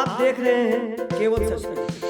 आप देख रहे हैं केवल सच तक।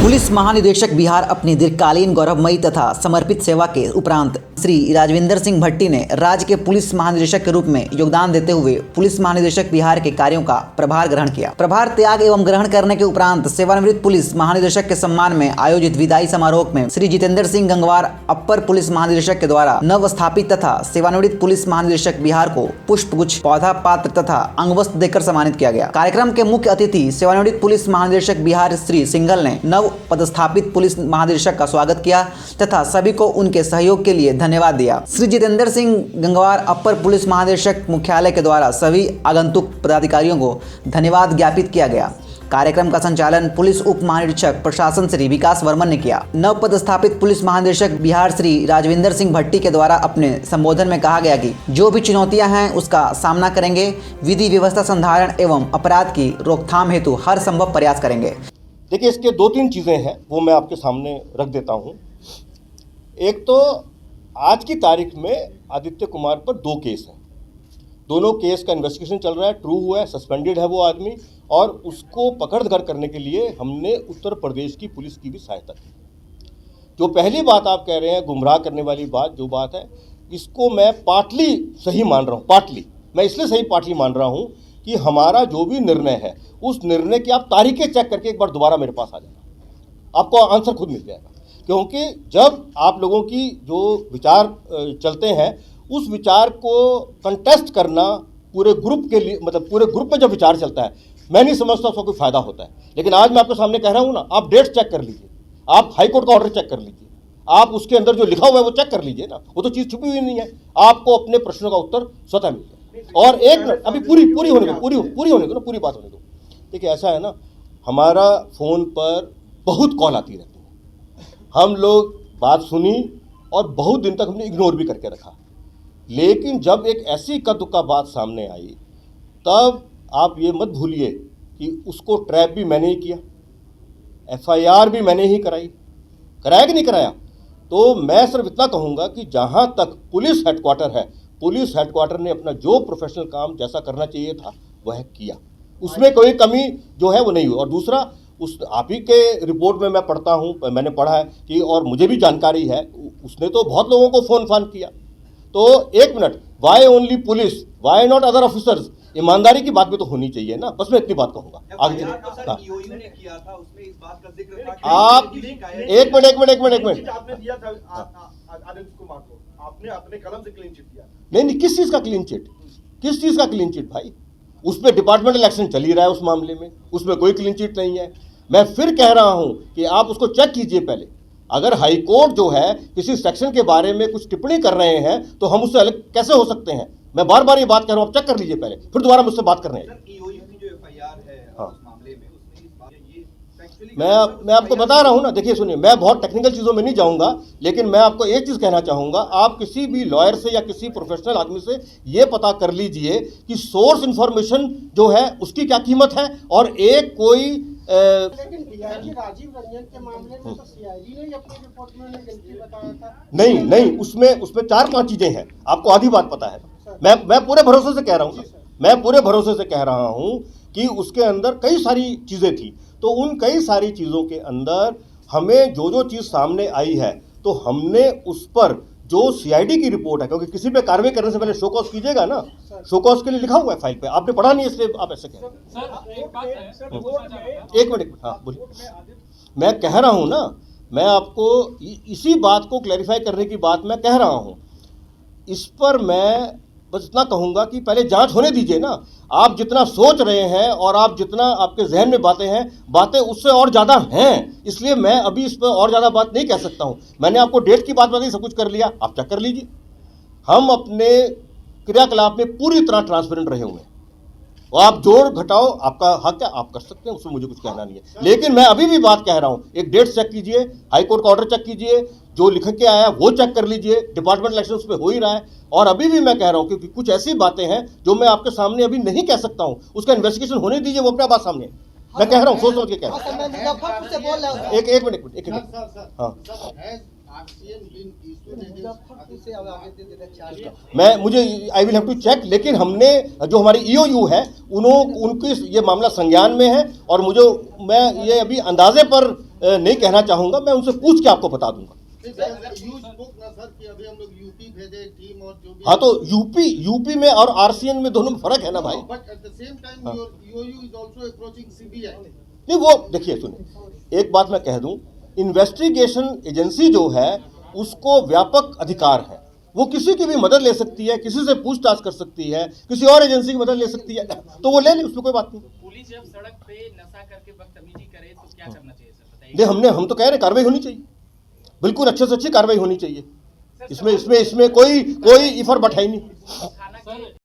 पुलिस महानिदेशक बिहार अपनी दीर्घकालीन गौरवमयी तथा समर्पित सेवा के उपरांत श्री राजविंदर सिंह भट्टी ने राज्य के पुलिस महानिदेशक के रूप में योगदान देते हुए पुलिस महानिदेशक बिहार के कार्यों का प्रभार ग्रहण किया। प्रभार त्याग एवं ग्रहण करने के उपरांत सेवानिवृत्त पुलिस महानिदेशक के सम्मान में आयोजित विदाई समारोह में श्री जितेंद्र सिंह गंगवार अपर पुलिस महानिदेशक के द्वारा नव स्थापित तथा सेवानिवृत्त पुलिस महानिदेशक बिहार को पुष्पगुच्छ, पौधा पात्र तथा अंगवस्त्र देकर सम्मानित किया गया। कार्यक्रम के मुख्य अतिथि सेवानिवृत्त पुलिस महानिदेशक बिहार श्री सिंघल ने नव पदस्थापित पुलिस महानिदेशक का स्वागत किया तथा सभी को उनके सहयोग के लिए धन्यवाद दिया। श्री जितेंद्र सिंह गंगवार अपर पुलिस महानिदेशक मुख्यालय के द्वारा सभी आगंतुक पदाधिकारियों को धन्यवाद ज्ञापित किया गया। कार्यक्रम का संचालन पुलिस उप महानिरीक्षक प्रशासन श्री विकास वर्मन ने किया। नव पदस्थापित पुलिस महानिदेशक बिहार श्री राजविंदर सिंह भट्टी के द्वारा अपने संबोधन में कहा गया कि जो भी चुनौतियां हैं उसका सामना करेंगे, विधि व्यवस्था संधारण एवं अपराध की रोकथाम हेतु हर संभव प्रयास करेंगे। देखिए, इसके दो तीन चीज़ें हैं वो मैं आपके सामने रख देता हूँ। एक तो आज की तारीख में आदित्य कुमार पर दो केस हैं, दोनों केस का इन्वेस्टिगेशन चल रहा है, ट्रू हुआ है, सस्पेंडेड है वो आदमी, और उसको पकड़ धर करने के लिए हमने उत्तर प्रदेश की पुलिस की भी सहायता की। जो पहली बात आप कह रहे हैं गुमराह करने वाली बात, जो बात है, इसको मैं पार्टली सही मान रहा हूँ। पार्टली मैं इसलिए सही पार्टली मान रहा हूँ कि हमारा जो भी निर्णय है उस निर्णय की आप तारीखें चेक करके एक बार दोबारा मेरे पास आ जाना, आपको आंसर खुद मिल जाएगा। क्योंकि जब आप लोगों की जो विचार चलते हैं उस विचार को कंटेस्ट करना पूरे ग्रुप के लिए, मतलब पूरे ग्रुप में जब विचार चलता है, मैं नहीं समझता उसका कोई फायदा होता है। लेकिन आज मैं आपके सामने कह रहा हूँ ना, आप डेट चेक कर लीजिए, आप हाईकोर्ट का ऑर्डर चेक कर लीजिए, आप उसके अंदर जो लिखा हुआ है वो चेक कर लीजिए ना, वो तो चीज़ छुपी हुई नहीं है, आपको अपने प्रश्नों का उत्तर स्वतः मिल जाए। और एक मिनट अभी पूरी होने दो, पूरी होने दो ना, पूरी बात होने दो। देखिए, ऐसा है ना, हमारा फ़ोन पर बहुत कॉल आती रहती है, हम लोग बात सुनी और बहुत दिन तक हमने इग्नोर भी करके रखा। लेकिन जब एक ऐसी कद्दुका बात सामने आई, तब आप ये मत भूलिए कि उसको ट्रैप भी मैंने ही किया, FIR भी मैंने ही कराया कि नहीं कराया। तो मैं सिर्फ इतना कहूँगा कि जहाँ तक पुलिस हेडक्वार्टर है, पुलिस हेडक्वार्टर ने अपना जो प्रोफेशनल काम जैसा करना चाहिए था वह किया, उसमें कोई कमी जो है वो नहीं हुई। और दूसरा, उस आप ही के रिपोर्ट में मैं पढ़ता हूँ, मैंने पढ़ा है कि, और मुझे भी जानकारी है, उसने तो बहुत लोगों को फ़ोन फान किया। तो एक minute, why only police, why not other officers, ईमानदारी की बात भी तो होनी चाहिए ना। बस मैं इतनी बात कहूँगा आगे। आप एक मिनट आपने अपने कलम से क्लीन चिट दिया। नहीं, किस चीज़ का क्लीन चिट भाई? उस पर डिपार्टमेंटल एक्शन चल ही रहा है, उस मामले में उसमें कोई क्लीन चिट नहीं है। मैं फिर कह रहा हूं कि आप उसको चेक कीजिए पहले। अगर हाईकोर्ट जो है किसी सेक्शन के बारे में कुछ टिप्पणी कर रहे हैं तो हम उससे अलग कैसे हो सकते हैं? मैं बार बार ये बात कह रहा हूं, आप चेक कर लीजिए पहले, फिर दोबारा मुझसे बात करने आइए। मैं आपको बता रहा हूं ना, देखिए सुनिए, मैं बहुत टेक्निकल चीज़ों में नहीं जाऊंगा, लेकिन मैं आपको एक चीज़ कहना चाहूंगा, आप किसी भी लॉयर से या किसी प्रोफेशनल आदमी से ये पता कर लीजिए कि सोर्स इंफॉर्मेशन जो है उसकी क्या कीमत है। और एक कोई राजीव रंजन के मामले में तो CID ने अपनी रिपोर्ट में गलती बताया था। नहीं, उसमें 4-5 चीज़ें हैं, आपको आधी बात पता है। मैं पूरे भरोसे से कह रहा हूँ कि उसके अंदर कई सारी चीज़ें थी। तो उन कई सारी चीज़ों के अंदर हमें जो चीज़ सामने आई है, तो हमने उस पर जो CID की रिपोर्ट है, क्योंकि किसी पे कार्रवाई करने से पहले शो कॉज कीजिएगा ना, शो कॉज के लिए लिखा हुआ है फाइल पे, आपने पढ़ा नहीं इसलिए आप ऐसे कह रहे हैं। एक मिनट, हाँ बोलिए। मैं कह रहा हूँ ना, मैं आपको इसी बात को क्लैरिफाई करने की बात मैं कह रहा हूँ। इस पर मैं बस इतना कहूँगा कि पहले जांच होने दीजिए ना। आप जितना सोच रहे हैं और आप जितना आपके जहन में बातें उससे और ज़्यादा हैं, इसलिए मैं अभी इस पर और ज़्यादा बात नहीं कह सकता हूँ। मैंने आपको डेट की बात बताई, सब कुछ कर लिया, आप चेक कर लीजिए। हम अपने क्रियाकलाप में पूरी तरह ट्रांसपेरेंट रहे हुए हैं, और आप जोड़ घटाओ आपका हक है, आप कर सकते हैं, उसमें मुझे कुछ कहना नहीं है। लेकिन मैं अभी भी बात कह रहा हूँ, एक डेट चेक कीजिए, हाईकोर्ट का ऑर्डर चेक कीजिए, जो लिख के आया वो चेक कर लीजिए, डिपार्टमेंटल एक्शन उस पर हो ही रहा है। और अभी भी मैं कह रहा हूँ क्योंकि कुछ ऐसी बातें हैं जो मैं आपके सामने अभी नहीं कह सकता हूँ, उसका इन्वेस्टिगेशन होने दीजिए, वो अपना बात सामने मैं कह रहा हूँ, सोच के कह रहा हूँ। एक मिनट, हाँ आरसीएन बिन इशूड मुजफ्फरपुर से अब आगे दे देना चाहिए। मैं मुझे I will have to check, लेकिन हमने जो हमारी ईओयू है उनकी ये मामला संज्ञान में है और मैं ये अभी अंदाजे पर नहीं कहना चाहूँगा, मैं उनसे पूछ के आपको बता दूंगा। यू स्पोक ना सर कि अभी हम लोग यूपी भेजे टीम और जो भी। हाँ, तो यूपी में और आरसीएन में दोनों में फर्क है ना भाई। But at the same time your EOU is also approaching CBI. नहीं, वो देखिए सुनिए, एक बात मैं कह दूं, इन्वेस्टिगेशन एजेंसी जो है उसको व्यापक अधिकार है, वो किसी की भी मदद ले सकती है, किसी से पूछताछ कर सकती है, किसी और एजेंसी की मदद ले सकती है, तो वो ले ली, उसमें कोई बात नहीं। पुलिस जब सड़क पे नशा करके बदतमीजी करे तो क्या करना चाहिए सर, बताइए। नहीं, हम तो कह रहे हैं कार्रवाई होनी चाहिए, बिल्कुल अच्छे से अच्छी कार्रवाई होनी चाहिए, इसमें कोई इफर बट है ही नहीं। थाना के